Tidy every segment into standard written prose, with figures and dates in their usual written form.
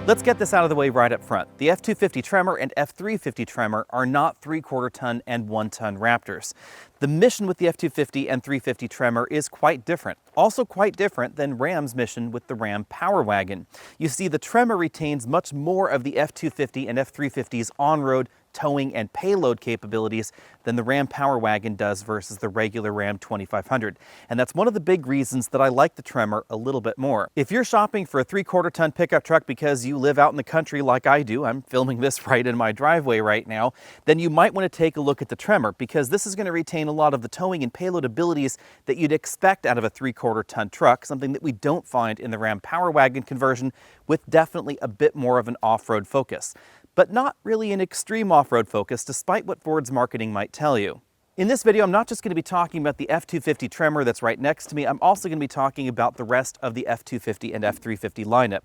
Let's get this out of the way right up front. The F-250 Tremor and F-350 Tremor are not 3/4 ton and 1 ton Raptors. The mission with the F-250 and 350 Tremor is quite different. Also quite different than Ram's mission with the Ram PowerWagon. You see, the Tremor retains much more of the F-250 and F-350's on-road towing and payload capabilities than the Ram PowerWagon does versus the regular Ram 2500. And that's one of the big reasons that I like the Tremor a little bit more. If you're shopping for a 3/4 ton pickup truck because you live out in the country like I do, I'm filming this right in my driveway right now, then you might want to take a look at the Tremor, because this is going to retain a lot of the towing and payload abilities that you'd expect out of a 3/4 ton truck, something that we don't find in the Ram PowerWagon conversion, with definitely a bit more of an off-road focus. But not really an extreme off-road focus, despite what Ford's marketing might tell you. In this video, I'm not just going to be talking about the F-250 Tremor that's right next to me, I'm also going to be talking about the rest of the F-250 and F-350 lineup.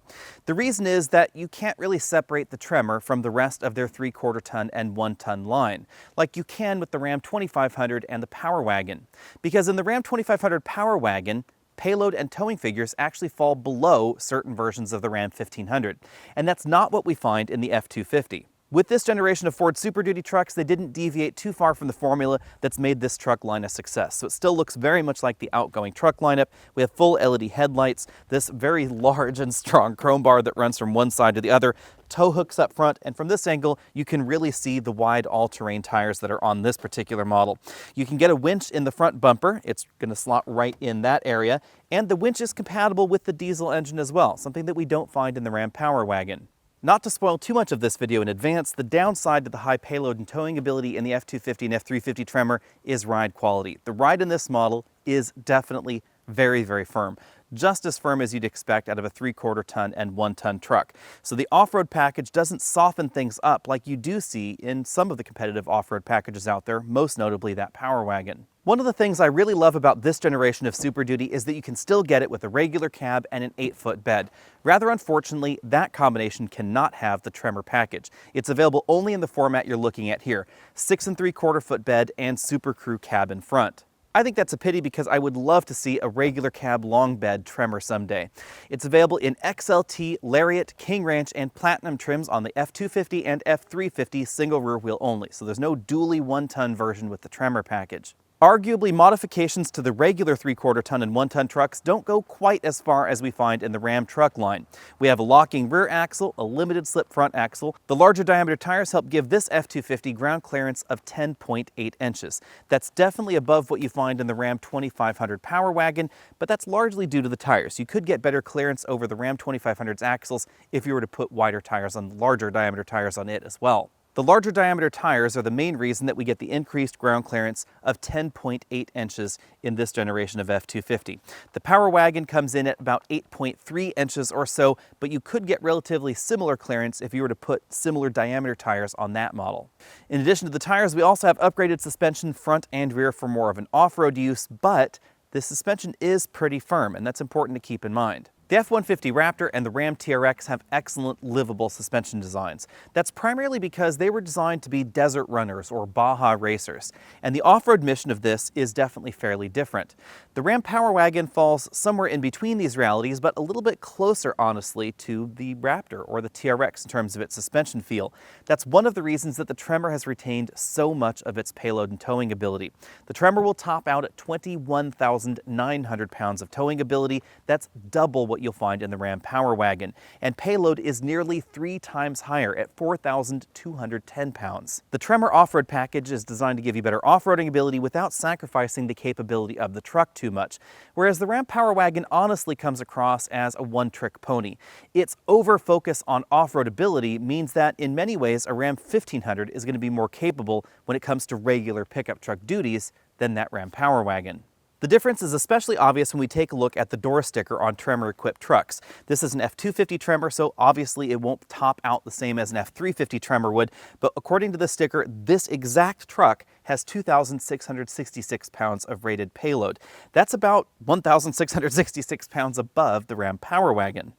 The reason is that you can't really separate the Tremor from the rest of their 3/4 ton and 1 ton line, like you can with the Ram 2500 and the PowerWagon. Because in the Ram 2500 PowerWagon, payload and towing figures actually fall below certain versions of the Ram 1500, and that's not what we find in the F-250. With this generation of Ford Super Duty trucks, they didn't deviate too far from the formula that's made this truck line a success. So it still looks very much like the outgoing truck lineup. We have full LED headlights, this very large and strong chrome bar that runs from one side to the other, tow hooks up front, and from this angle, you can really see the wide all-terrain tires that are on this particular model. You can get a winch in the front bumper. It's going to slot right in that area, and the winch is compatible with the diesel engine as well, something that we don't find in the Ram PowerWagon. Not to spoil too much of this video in advance, the downside to the high payload and towing ability in the F-250 and F-350 Tremor is ride quality. The ride in this model is definitely very, very firm. Just as firm as you'd expect out of a 3/4 ton and 1 ton truck. So the off-road package doesn't soften things up like you do see in some of the competitive off-road packages out there, most notably that PowerWagon. One of the things I really love about this generation of Super Duty is that you can still get it with a regular cab and an 8-foot bed. Rather unfortunately, that combination cannot have the Tremor package. It's available only in the format you're looking at here, 6 3/4 foot bed and Super Crew cab in front. I think that's a pity, because I would love to see a regular cab long bed Tremor someday. It's available in XLT, Lariat, King Ranch, and Platinum trims on the F-250 and F-350 single rear wheel only, so there's no dually 1 ton version with the Tremor package. Arguably, modifications to the regular 3/4 ton and 1 ton trucks don't go quite as far as we find in the Ram truck line. We have a locking rear axle, a limited slip front axle. The larger diameter tires help give this F-250 ground clearance of 10.8 inches. That's definitely above what you find in the Ram 2500 PowerWagon, but that's largely due to the tires. You could get better clearance over the Ram 2500's axles if you were to put wider tires on, larger diameter tires on it as well. The larger diameter tires are the main reason that we get the increased ground clearance of 10.8 inches in this generation of F-250. The PowerWagon comes in at about 8.3 inches or so, but you could get relatively similar clearance if you were to put similar diameter tires on that model. In addition to the tires, we also have upgraded suspension front and rear for more of an off-road use, but this suspension is pretty firm, and that's important to keep in mind. The F-150 Raptor and the Ram TRX have excellent livable suspension designs. That's primarily because they were designed to be desert runners or Baja racers, and the off-road mission of this is definitely fairly different. The Ram PowerWagon falls somewhere in between these realities, but a little bit closer, honestly, to the Raptor or the TRX in terms of its suspension feel. That's one of the reasons that the Tremor has retained so much of its payload and towing ability. The Tremor will top out at 21,900 pounds of towing ability. That's double what you'll find in the Ram PowerWagon, and payload is nearly 3 times higher at 4,210 pounds. The Tremor off-road package is designed to give you better off-roading ability without sacrificing the capability of the truck too much, whereas the Ram PowerWagon honestly comes across as a one-trick pony. Its over-focus on off-road ability means that in many ways a Ram 1500 is going to be more capable when it comes to regular pickup truck duties than that Ram PowerWagon. The difference is especially obvious when we take a look at the door sticker on Tremor-equipped trucks. This is an F-250 Tremor, so obviously it won't top out the same as an F-350 Tremor would, but according to the sticker, this exact truck has 2,666 pounds of rated payload. That's about 1,666 pounds above the Ram PowerWagon.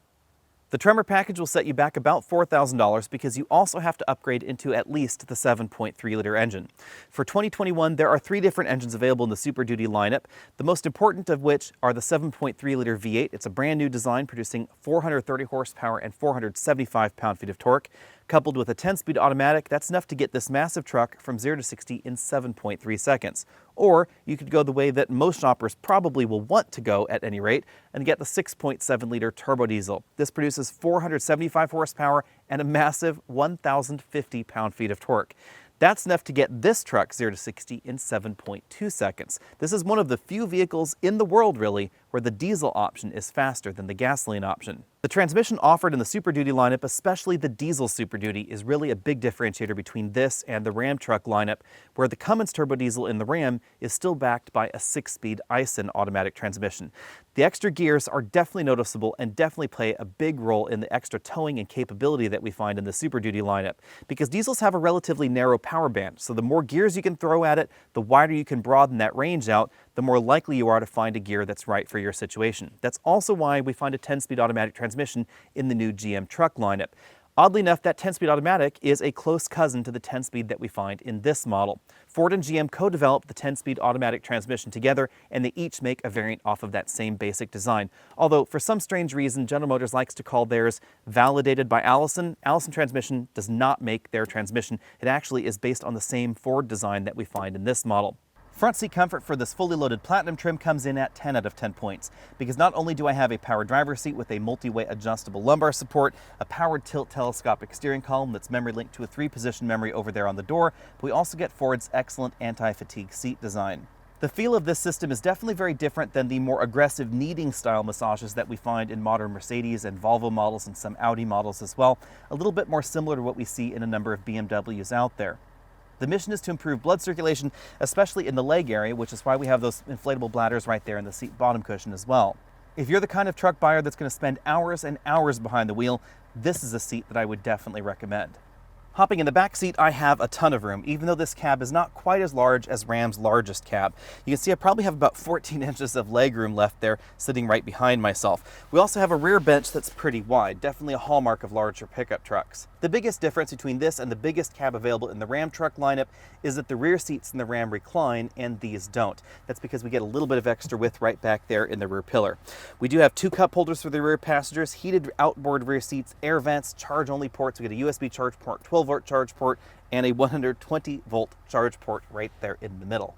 The Tremor package will set you back about $4,000 because you also have to upgrade into at least the 7.3-liter engine. For 2021, there are 3 different engines available in the Super Duty lineup, the most important of which are the 7.3-liter V8. It's a brand new design producing 430 horsepower and 475 pound-feet of torque. Coupled with a 10-speed automatic, that's enough to get this massive truck from 0 to 60 in 7.3 seconds. Or you could go the way that most shoppers probably will want to go at any rate and get the 6.7-liter turbo diesel. This produces 475 horsepower and a massive 1,050 pound-feet of torque. That's enough to get this truck 0 to 60 in 7.2 seconds. This is one of the few vehicles in the world, really, where the diesel option is faster than the gasoline option. The transmission offered in the Super Duty lineup, especially the diesel Super Duty, is really a big differentiator between this and the Ram truck lineup, where the Cummins turbo diesel in the Ram is still backed by a 6-speed Aisin automatic transmission. The extra gears are definitely noticeable and definitely play a big role in the extra towing and capability that we find in the Super Duty lineup, because diesels have a relatively narrow power band, so the more gears you can throw at it, the wider you can broaden that range out, the more likely you are to find a gear that's right for your situation. That's also why we find a 10-speed automatic transmission in the new GM truck lineup. Oddly enough, that 10-speed automatic is a close cousin to the 10-speed that we find in this model. Ford and GM co-developed the 10-speed automatic transmission together, and they each make a variant off of that same basic design. Although, for some strange reason, General Motors likes to call theirs validated by Allison. Allison Transmission does not make their transmission. It actually is based on the same Ford design that we find in this model. Front seat comfort for this fully loaded Platinum trim comes in at 10 out of 10 points, because not only do I have a power driver's seat with a multi-way adjustable lumbar support, a powered tilt telescopic steering column that's memory linked to a 3-position memory over there on the door, but we also get Ford's excellent anti-fatigue seat design. The feel of this system is definitely very different than the more aggressive kneading style massages that we find in modern Mercedes and Volvo models and some Audi models as well, a little bit more similar to what we see in a number of BMWs out there. The mission is to improve blood circulation, especially in the leg area, which is why we have those inflatable bladders right there in the seat bottom cushion as well. If you're the kind of truck buyer that's going to spend hours and hours behind the wheel, this is a seat that I would definitely recommend. Hopping in the back seat, I have a ton of room, even though this cab is not quite as large as Ram's largest cab. You can see I probably have about 14 inches of leg room left there, sitting right behind myself. We also have a rear bench that's pretty wide, definitely a hallmark of larger pickup trucks. The biggest difference between this and the biggest cab available in the Ram truck lineup is that the rear seats in the Ram recline and these don't. That's because we get a little bit of extra width right back there in the rear pillar. We do have 2 cup holders for the rear passengers, heated outboard rear seats, air vents, charge-only ports. We get a USB charge port, 12-volt charge port, and a 120-volt charge port right there in the middle.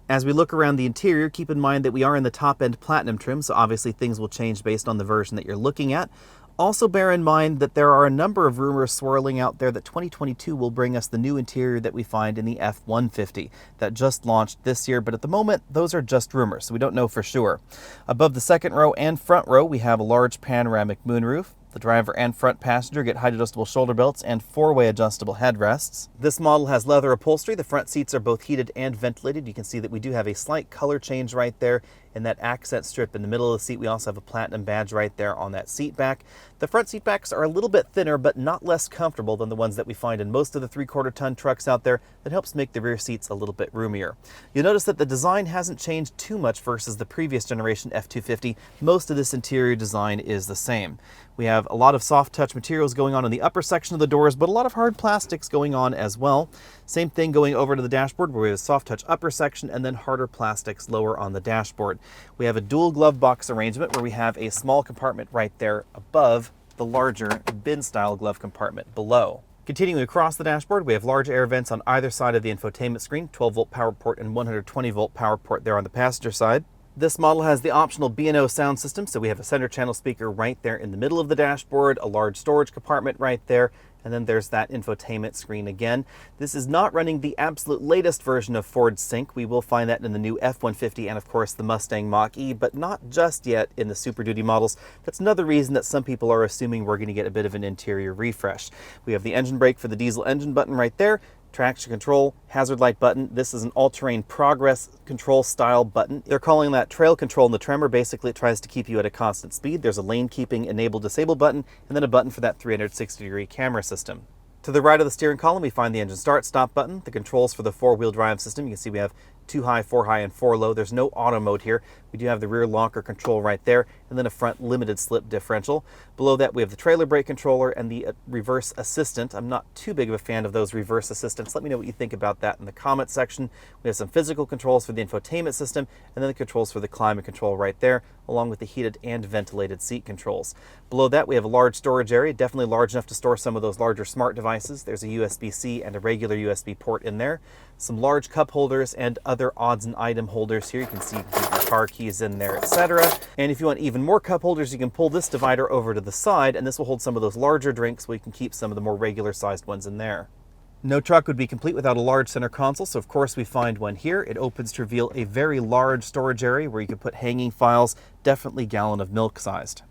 As we look around the interior, keep in mind that we are in the top-end Platinum trim, so obviously things will change based on the version that you're looking at. Also bear in mind that there are a number of rumors swirling out there that 2022 will bring us the new interior that we find in the F-150 that just launched this year, but at the moment those are just rumors, so we don't know for sure. Above the second row and front row we have a large panoramic moonroof. The driver and front passenger get height adjustable shoulder belts and 4-way adjustable headrests. This model has leather upholstery. The front seats are both heated and ventilated. You can see that we do have a slight color change right there in that accent strip in the middle of the seat. We also have a platinum badge right there on that seat back. The front seat backs are a little bit thinner, but not less comfortable than the ones that we find in most of the 3/4 ton trucks out there. That helps make the rear seats a little bit roomier. You'll notice that the design hasn't changed too much versus the previous generation F-250. Most of this interior design is the same. We have a lot of soft touch materials going on in the upper section of the doors, but a lot of hard plastics going on as well. Same thing going over to the dashboard, where we have a soft touch upper section and then harder plastics lower on the dashboard. We have a dual glove box arrangement where we have a small compartment right there above the larger bin style glove compartment below. Continuing across the dashboard, we have large air vents on either side of the infotainment screen, 12-volt power port and 120-volt power port there on the passenger side. This model has the optional B&O sound system, so we have a center channel speaker right there in the middle of the dashboard, a large storage compartment right there, and then there's that infotainment screen again. This is not running the absolute latest version of Ford Sync. We will find that in the new F-150 and of course the Mustang Mach-E, but not just yet in the Super Duty models. That's another reason that some people are assuming we're going to get a bit of an interior refresh. We have the engine brake for the diesel engine button right there, traction control, hazard light button. This is an all-terrain progress control style button. They're calling that trail control in the Tremor. Basically, it tries to keep you at a constant speed. There's a lane keeping enable disable button, and then a button for that 360-degree camera system. To the right of the steering column, we find the engine start stop button, the controls for the 4-wheel drive system. You can see we have 2 high, 4 high, and 4 low. There's no auto mode here. We do have the rear locker control right there, and then a front limited slip differential. Below that, we have the trailer brake controller and the reverse assistant. I'm not too big of a fan of those reverse assistants. Let me know what you think about that in the comment section. We have some physical controls for the infotainment system, and then the controls for the climate control right there, along with the heated and ventilated seat controls. Below that, we have a large storage area, definitely large enough to store some of those larger smart devices. There's a USB-C and a regular USB port in there. Some large cup holders and other odds and item holders here. You can see you can keep your car keys in there, etc. And if you want even more cup holders, you can pull this divider over to the side, and this will hold some of those larger drinks where you can keep some of the more regular sized ones in there. No truck would be complete without a large center console, so of course we find one here. It opens to reveal a very large storage area where you can put hanging files, definitely gallon of milk sized.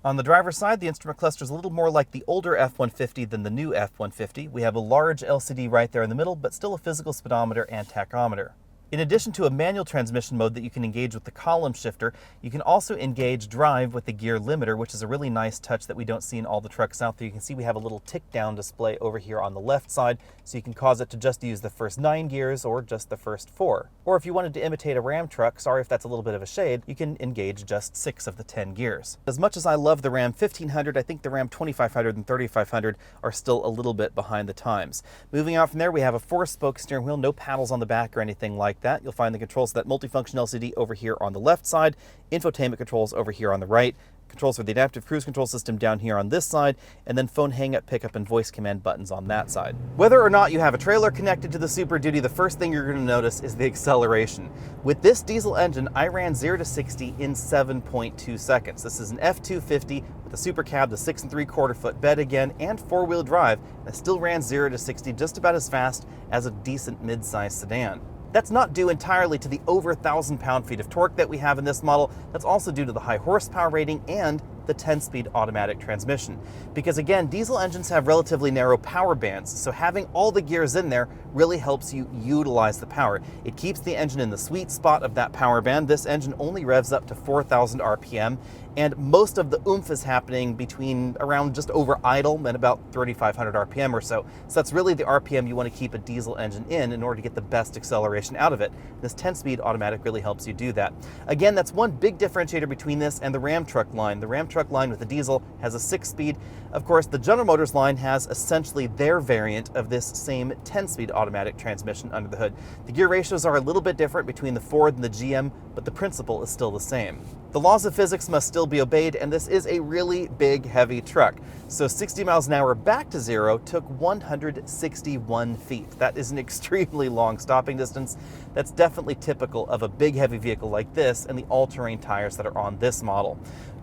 On the driver's side, the instrument cluster is a little more like the older F-150 than the new F-150. We have a large LCD right there in the middle, but still a physical speedometer and tachometer. In addition to a manual transmission mode that you can engage with the column shifter, you can also engage drive with the gear limiter, which is a really nice touch that we don't see in all the trucks out there. You can see we have a little tick down display over here on the left side, so you can cause it to just use the first 9 gears or just the first 4. Or if you wanted to imitate a Ram truck, sorry if that's a little bit of a shade, you can engage just 6 of the 10 gears. As much as I love the Ram 1500, I think the Ram 2500 and 3500 are still a little bit behind the times. Moving out from there, we have a 4-spoke steering wheel, no paddles on the back or anything like that. You'll find the controls for that multifunction LCD over here on the left side, infotainment controls over here on the right, controls for the adaptive cruise control system down here on this side, and then phone hang-up, pickup, and voice command buttons on that side. Whether or not you have a trailer connected to the Super Duty, the first thing you're going to notice is the acceleration. With this diesel engine, I ran 0 to 60 in 7.2 seconds. This is an F250 with a super cab, the 6 3/4 foot bed again, and 4-wheel drive, and I still ran 0 to 60 just about as fast as a decent mid-size sedan. That's not due entirely to the over 1,000 pound-feet of torque that we have in this model. That's also due to the high horsepower rating and the 10-speed automatic transmission. Because again, diesel engines have relatively narrow power bands, so having all the gears in there really helps you utilize the power. It keeps the engine in the sweet spot of that power band. This engine only revs up to 4,000 RPM, and most of the oomph is happening between around just over idle and about 3,500 RPM or so. So that's really the RPM you want to keep a diesel engine in order to get the best acceleration out of it. This 10-speed automatic really helps you do that. Again, that's one big differentiator between this and the Ram truck line. The Ram truck line with the diesel has a 6-speed. Of course, the General Motors line has essentially their variant of this same 10-speed automatic transmission under the hood. The gear ratios are a little bit different between the Ford and the GM, but the principle is still the same. The laws of physics must still be obeyed, and this is a really big, heavy truck. So 60 miles an hour back to 0 took 161 feet. That is an extremely long stopping distance. That's definitely typical of a big, heavy vehicle like this and the all-terrain tires that are on this model.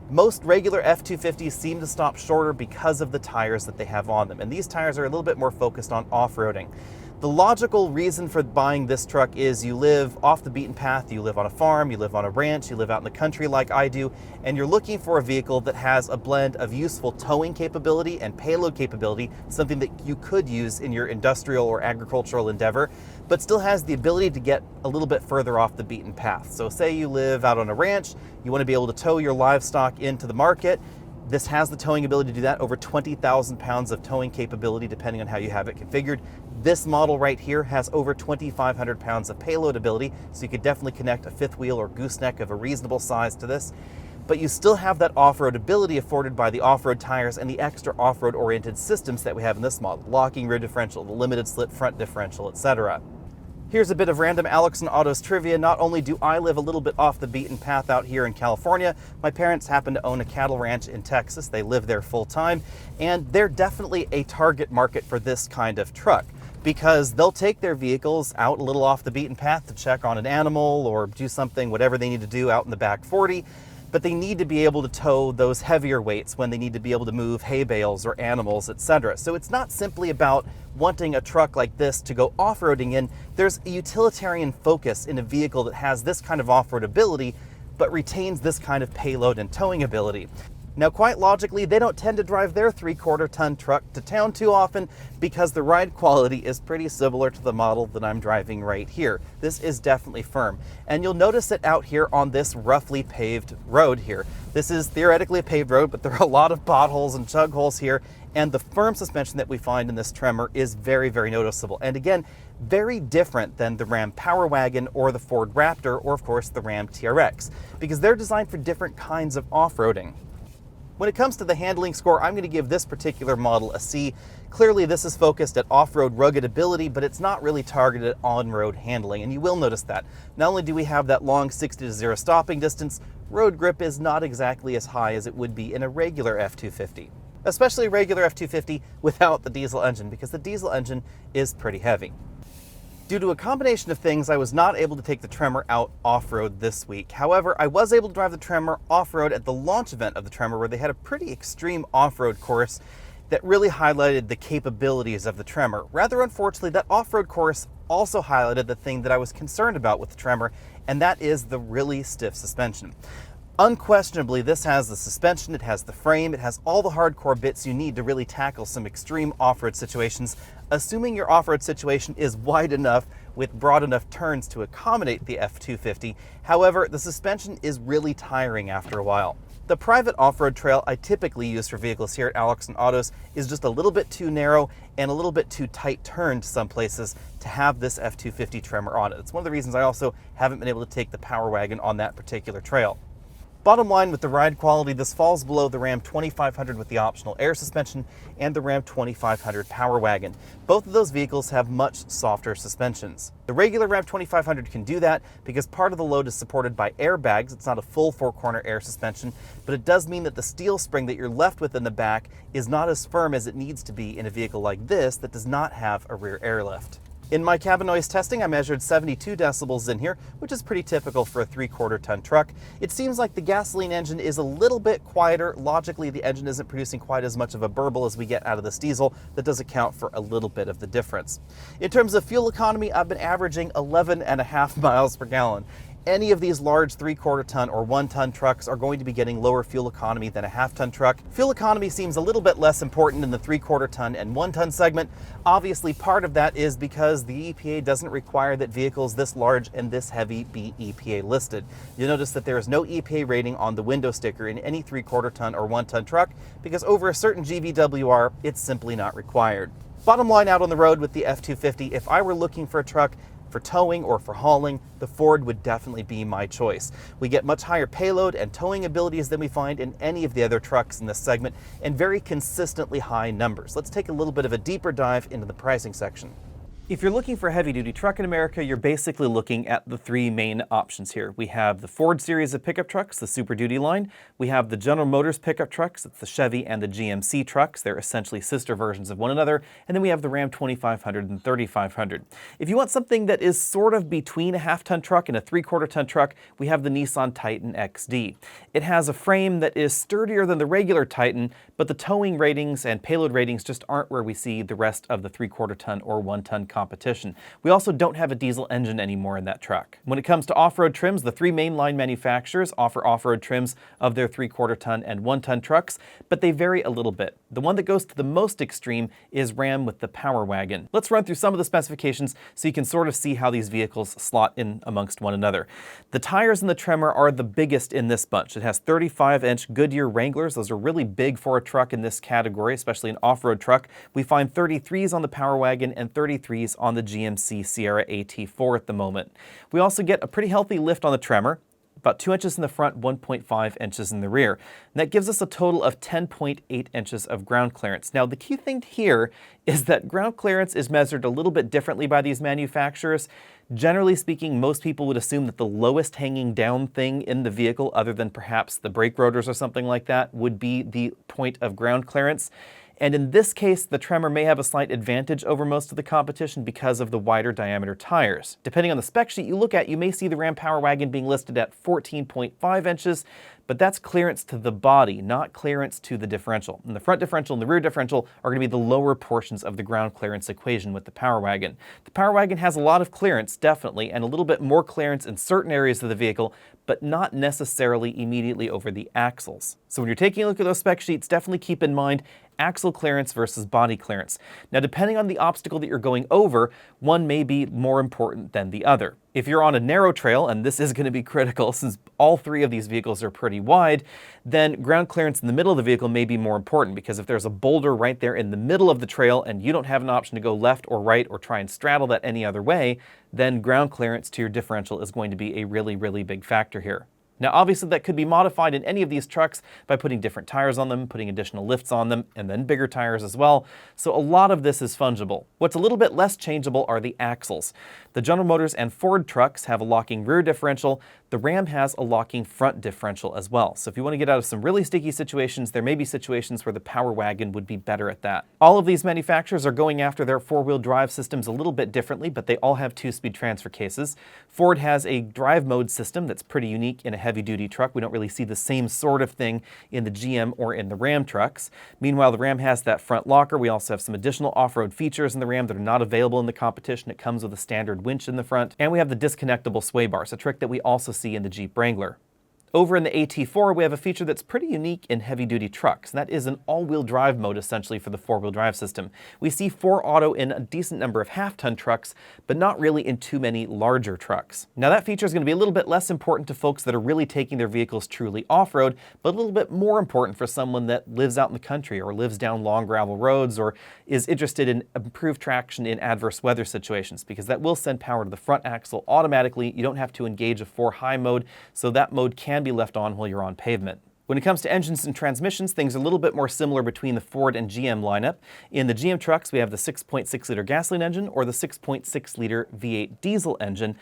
Most regular F-250s seem to stop shorter because of the tires that they have on them, and these tires are a little bit more focused on off-roading. The logical reason for buying this truck is you live off the beaten path, you live on a farm, you live on a ranch, you live out in the country like I do, and you're looking for a vehicle that has a blend of useful towing capability and payload capability, something that you could use in your industrial or agricultural endeavor, but still has the ability to get a little bit further off the beaten path. So say you live out on a ranch, you want to be able to tow your livestock into the market. This has the towing ability to do that, over 20,000 pounds of towing capability depending on how you have it configured. This model right here has over 2,500 pounds of payload ability, so you could definitely connect a fifth wheel or gooseneck of a reasonable size to this. But you still have that off-road ability afforded by the off-road tires and the extra off-road oriented systems that we have in this model. Locking rear differential, the limited slip front differential, etc. Here's a bit of random Alex and Autos trivia. Not only do I live a little bit off the beaten path out here in California, my parents happen to own a cattle ranch in Texas. They live there full time, and they're definitely a target market for this kind of truck because they'll take their vehicles out a little off the beaten path to check on an animal or do something, whatever they need to do out in the back 40. But they need to be able to tow those heavier weights when they need to be able to move hay bales or animals, etc. So it's not simply about wanting a truck like this to go off-roading in. There's a utilitarian focus in a vehicle that has this kind of off-road ability, but retains this kind of payload and towing ability. Now, quite logically, they don't tend to drive their 3/4 ton truck to town too often because the ride quality is pretty similar to the model that I'm driving right here. This is definitely firm. And you'll notice it out here on this roughly paved road here. This is theoretically a paved road, but there are a lot of potholes and chug holes here, and the firm suspension that we find in this Tremor is very, very noticeable. And again, very different than the Ram PowerWagon or the Ford Raptor, or of course the Ram TRX, because they're designed for different kinds of off-roading. When it comes to the handling score, I'm going to give this particular model a C. Clearly this is focused at off-road rugged ability, but it's not really targeted at on-road handling, and you will notice that. Not only do we have that long 60-0 stopping distance, road grip is not exactly as high as it would be in a regular F-250. Especially a regular F-250 without the diesel engine, because the diesel engine is pretty heavy. Due to a combination of things, I was not able to take the Tremor out off-road this week. However, I was able to drive the Tremor off-road at the launch event of the Tremor, where they had a pretty extreme off-road course that really highlighted the capabilities of the Tremor. Rather unfortunately, that off-road course also highlighted the thing that I was concerned about with the Tremor, and that is the really stiff suspension. Unquestionably, this has the suspension, it has the frame, it has all the hardcore bits you need to really tackle some extreme off-road situations, assuming your off-road situation is wide enough with broad enough turns to accommodate the F-250. However, the suspension is really tiring after a while. The private off-road trail I typically use for vehicles here at Alex and Autos is just a little bit too narrow and a little bit too tight turned some places to have this F-250 Tremor on it. It's one of the reasons I also haven't been able to take the PowerWagon on that particular trail. Bottom line, with the ride quality, this falls below the Ram 2500 with the optional air suspension and the Ram 2500 PowerWagon. Both of those vehicles have much softer suspensions. The regular Ram 2500 can do that because part of the load is supported by airbags. It's not a full four-corner air suspension, but it does mean that the steel spring that you're left with in the back is not as firm as it needs to be in a vehicle like this that does not have a rear airlift. In my cabin noise testing, I measured 72 decibels in here, which is pretty typical for a 3/4 ton truck. It seems like the gasoline engine is a little bit quieter. Logically, the engine isn't producing quite as much of a burble as we get out of this diesel. That does account for a little bit of the difference. In terms of fuel economy, I've been averaging 11.5 miles per gallon. Any of these large 3/4 ton or 1 ton trucks are going to be getting lower fuel economy than a 1/2 ton truck. Fuel economy seems a little bit less important in the 3/4 ton and 1 ton segment. Obviously, part of that is because the EPA doesn't require that vehicles this large and this heavy be EPA listed. You'll notice that there is no EPA rating on the window sticker in any 3/4 ton or 1 ton truck because over a certain GVWR, it's simply not required. Bottom line, out on the road with the F-250, if I were looking for a truck for towing or for hauling, the Ford would definitely be my choice. We get much higher payload and towing abilities than we find in any of the other trucks in this segment, and very consistently high numbers. Let's take a little bit of a deeper dive into the pricing section. If you're looking for a heavy-duty truck in America, you're basically looking at the three main options here. We have the Ford series of pickup trucks, the Super Duty line. We have the General Motors pickup trucks, it's the Chevy and the GMC trucks. They're essentially sister versions of one another. And then we have the Ram 2500 and 3500. If you want something that is sort of between a 1/2 ton truck and a 3/4 ton truck, we have the Nissan Titan XD. It has a frame that is sturdier than the regular Titan, but the towing ratings and payload ratings just aren't where we see the rest of the 3/4 ton or 1 ton competition. We also don't have a diesel engine anymore in that truck. When it comes to off-road trims, the three mainline manufacturers offer off-road trims of their 3/4 ton and 1 ton trucks, but they vary a little bit. The one that goes to the most extreme is Ram with the PowerWagon. Let's run through some of the specifications so you can sort of see how these vehicles slot in amongst one another. The tires in the Tremor are the biggest in this bunch. It has 35-inch Goodyear Wranglers. Those are really big for a truck in this category, especially an off-road truck. We find 33s on the PowerWagon and 33s on the GMC Sierra AT4 at the moment. We also get a pretty healthy lift on the Tremor, about 2 inches in the front, 1.5 inches in the rear. And that gives us a total of 10.8 inches of ground clearance. Now, the key thing here is that ground clearance is measured a little bit differently by these manufacturers. Generally speaking, most people would assume that the lowest hanging down thing in the vehicle, other than perhaps the brake rotors or something like that, would be the point of ground clearance. And in this case, the Tremor may have a slight advantage over most of the competition because of the wider diameter tires. Depending on the spec sheet you look at, you may see the Ram PowerWagon being listed at 14.5 inches, but that's clearance to the body, not clearance to the differential. And the front differential and the rear differential are going to be the lower portions of the ground clearance equation with the PowerWagon. The PowerWagon has a lot of clearance, definitely, and a little bit more clearance in certain areas of the vehicle, but not necessarily immediately over the axles. So when you're taking a look at those spec sheets, definitely keep in mind axle clearance versus body clearance. Now, depending on the obstacle that you're going over, one may be more important than the other. If you're on a narrow trail, and this is going to be critical since all three of these vehicles are pretty wide, then ground clearance in the middle of the vehicle may be more important, because if there's a boulder right there in the middle of the trail and you don't have an option to go left or right or try and straddle that any other way, then ground clearance to your differential is going to be a really, really big factor here. Now, obviously, that could be modified in any of these trucks by putting different tires on them, putting additional lifts on them, and then bigger tires as well. So a lot of this is fungible. What's a little bit less changeable are the axles. The General Motors and Ford trucks have a locking rear differential. The Ram has a locking front differential as well. So if you want to get out of some really sticky situations, there may be situations where the PowerWagon would be better at that. All of these manufacturers are going after their four-wheel drive systems a little bit differently, but they all have two-speed transfer cases. Ford has a drive mode system that's pretty unique in a heavy-duty truck. We don't really see the same sort of thing in the GM or in the Ram trucks. Meanwhile, the Ram has that front locker. We also have some additional off-road features in the Ram that are not available in the competition. It comes with a standard winch in the front. And we have the disconnectable sway bars, a trick that we also see in the Jeep Wrangler. Over in the AT4, we have a feature that's pretty unique in heavy-duty trucks, and that is an all-wheel drive mode, essentially, for the four-wheel drive system. We see 4-auto in a decent number of half-ton trucks, but not really in too many larger trucks. Now, that feature is going to be a little bit less important to folks that are really taking their vehicles truly off-road, but a little bit more important for someone that lives out in the country or lives down long gravel roads or is interested in improved traction in adverse weather situations, because that will send power to the front axle automatically. You don't have to engage a 4-high mode, so that mode can be left on while you're on pavement. When it comes to engines and transmissions, things are a little bit more similar between the Ford and GM lineup. In the GM trucks, we have the 6.6-liter gasoline engine or the 6.6-liter V8 diesel engine.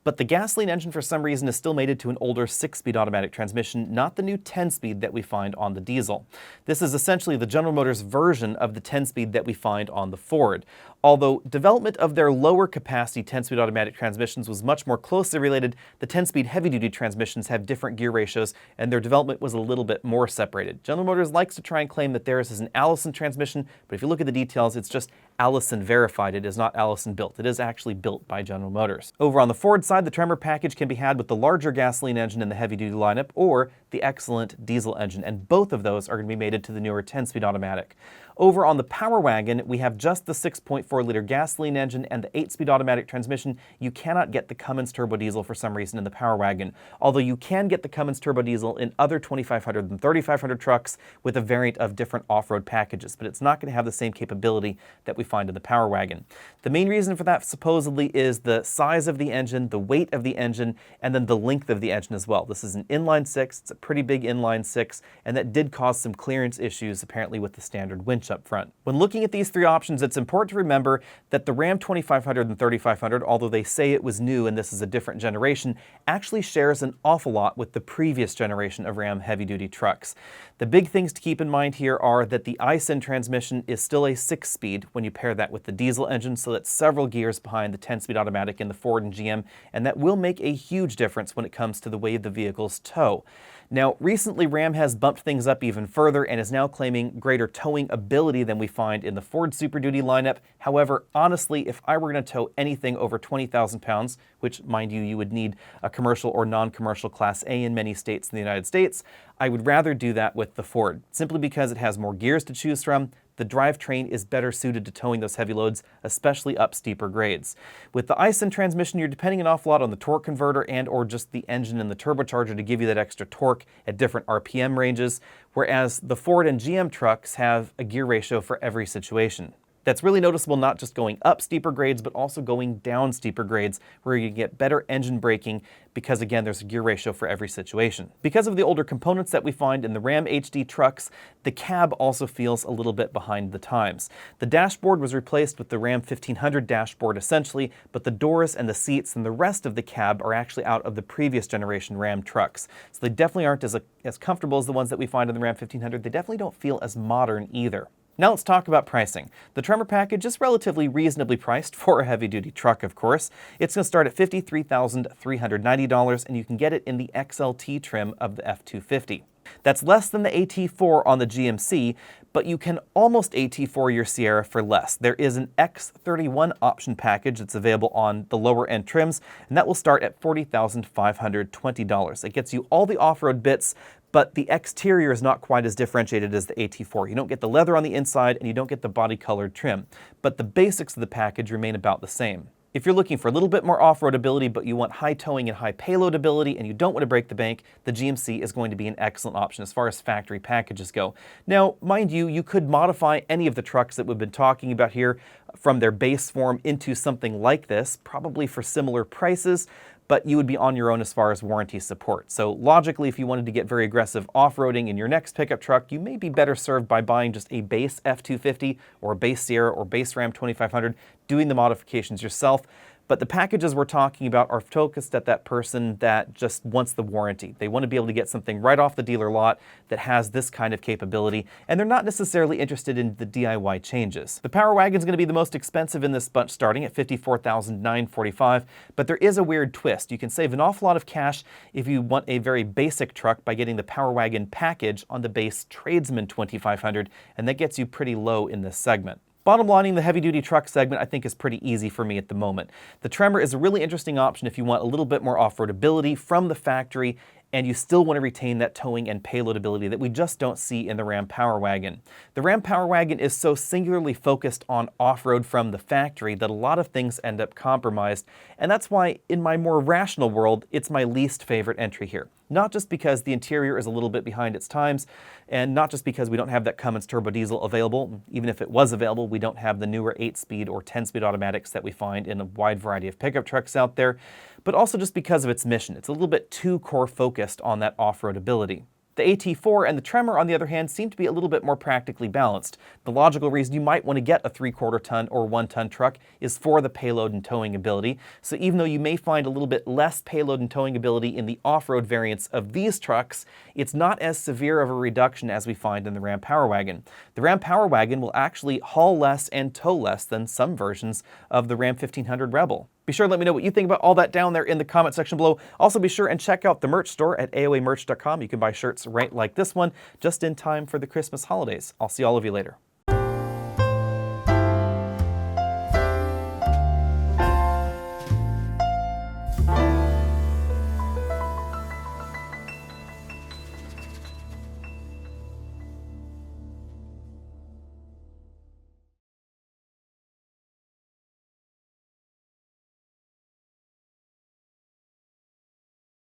But the gasoline engine, for some reason, is still mated to an older 6-speed automatic transmission, not the new 10-speed that we find on the diesel. This is essentially the General Motors version of the 10-speed that we find on the Ford. Although development of their lower capacity 10-speed automatic transmissions was much more closely related, the 10-speed heavy-duty transmissions have different gear ratios, and their development was a little bit more separated. General Motors likes to try and claim that theirs is an Allison transmission, but if you look at the details, it's just Allison verified. It is not Allison built. It is actually built by General Motors. Over on the Ford side, the Tremor package can be had with the larger gasoline engine in the heavy-duty lineup or the excellent diesel engine, and both of those are going to be mated to the newer 10-speed automatic. Over on the PowerWagon, we have just the 6.4-liter gasoline engine and the 8-speed automatic transmission. You cannot get the Cummins turbo diesel for some reason in the PowerWagon, although you can get the Cummins turbo diesel in other 2500 and 3500 trucks with a variant of different off-road packages, but it's not going to have the same capability that we find in the PowerWagon. The main reason for that supposedly is the size of the engine, the weight of the engine, and then the length of the engine as well. This is an inline 6, it's a pretty big inline 6, and that did cause some clearance issues apparently with the standard winch up front. When looking at these three options, it's important to remember that the Ram 2500 and 3500, although they say it was new and this is a different generation, actually shares an awful lot with the previous generation of Ram heavy-duty trucks. The big things to keep in mind here are that the ISIN transmission is still a 6-speed when you pair that with the diesel engine, so that's several gears behind the 10-speed automatic in the Ford and GM, and that will make a huge difference when it comes to the way the vehicles tow. Now, recently Ram has bumped things up even further and is now claiming greater towing ability than we find in the Ford Super Duty lineup. However, honestly, if I were going to tow anything over 20,000 pounds, which, mind you, you would need a commercial or non-commercial Class A in many states in the United States, I would rather do that with the Ford, simply because it has more gears to choose from. The drivetrain is better suited to towing those heavy loads, especially up steeper grades. With the ISIN transmission, you're depending an awful lot on the torque converter and or just the engine and the turbocharger to give you that extra torque at different RPM ranges, whereas the Ford and GM trucks have a gear ratio for every situation. That's really noticeable not just going up steeper grades, but also going down steeper grades where you get better engine braking because, again, there's a gear ratio for every situation. Because of the older components that we find in the Ram HD trucks, the cab also feels a little bit behind the times. The dashboard was replaced with the Ram 1500 dashboard essentially, but the doors and the seats and the rest of the cab are actually out of the previous generation Ram trucks. So they definitely aren't as comfortable as the ones that we find in the Ram 1500. They definitely don't feel as modern either. Now let's talk about pricing. The Tremor package is relatively reasonably priced for a heavy-duty truck, of course. It's going to start at $53,390, and you can get it in the XLT trim of the F250. That's less than the AT4 on the GMC, but you can almost AT4 your Sierra for less. There is an X31 option package that's available on the lower end trims, and that will start at $40,520. It gets you all the off-road bits, but the exterior is not quite as differentiated as the AT4. You don't get the leather on the inside and you don't get the body-colored trim, but the basics of the package remain about the same. If you're looking for a little bit more off-road ability, but you want high towing and high payload ability, and you don't want to break the bank, the GMC is going to be an excellent option as far as factory packages go. Now, mind you, you could modify any of the trucks that we've been talking about here from their base form into something like this, probably for similar prices, but you would be on your own as far as warranty support. So logically, if you wanted to get very aggressive off-roading in your next pickup truck, you may be better served by buying just a base F250 or a base Sierra or base Ram 2500, doing the modifications yourself. But the packages we're talking about are focused at that person that just wants the warranty. They want to be able to get something right off the dealer lot that has this kind of capability, and they're not necessarily interested in the DIY changes. The PowerWagon is going to be the most expensive in this bunch, starting at $54,945, but there is a weird twist. You can save an awful lot of cash if you want a very basic truck by getting the PowerWagon package on the base Tradesman 2500, and that gets you pretty low in this segment. Bottom lining, the heavy-duty truck segment I think is pretty easy for me at the moment. The Tremor is a really interesting option if you want a little bit more off-road ability from the factory and you still want to retain that towing and payload ability that we just don't see in the Ram PowerWagon. The Ram PowerWagon is so singularly focused on off-road from the factory that a lot of things end up compromised, and that's why in my more rational world, it's my least favorite entry here. Not just because the interior is a little bit behind its times, and not just because we don't have that Cummins turbo diesel available. Even if it was available, we don't have the newer 8-speed or 10-speed automatics that we find in a wide variety of pickup trucks out there, but also just because of its mission. It's a little bit too core focused on that off-road ability. The AT4 and the Tremor, on the other hand, seem to be a little bit more practically balanced. The logical reason you might want to get a 3/4 ton or 1 ton truck is for the payload and towing ability. So even though you may find a little bit less payload and towing ability in the off-road variants of these trucks, it's not as severe of a reduction as we find in the Ram PowerWagon. The Ram PowerWagon will actually haul less and tow less than some versions of the Ram 1500 Rebel. Be sure to let me know what you think about all that down there in the comment section below. Also be sure and check out the merch store at aoamerch.com. You can buy shirts right like this one just in time for the Christmas holidays. I'll see all of you later.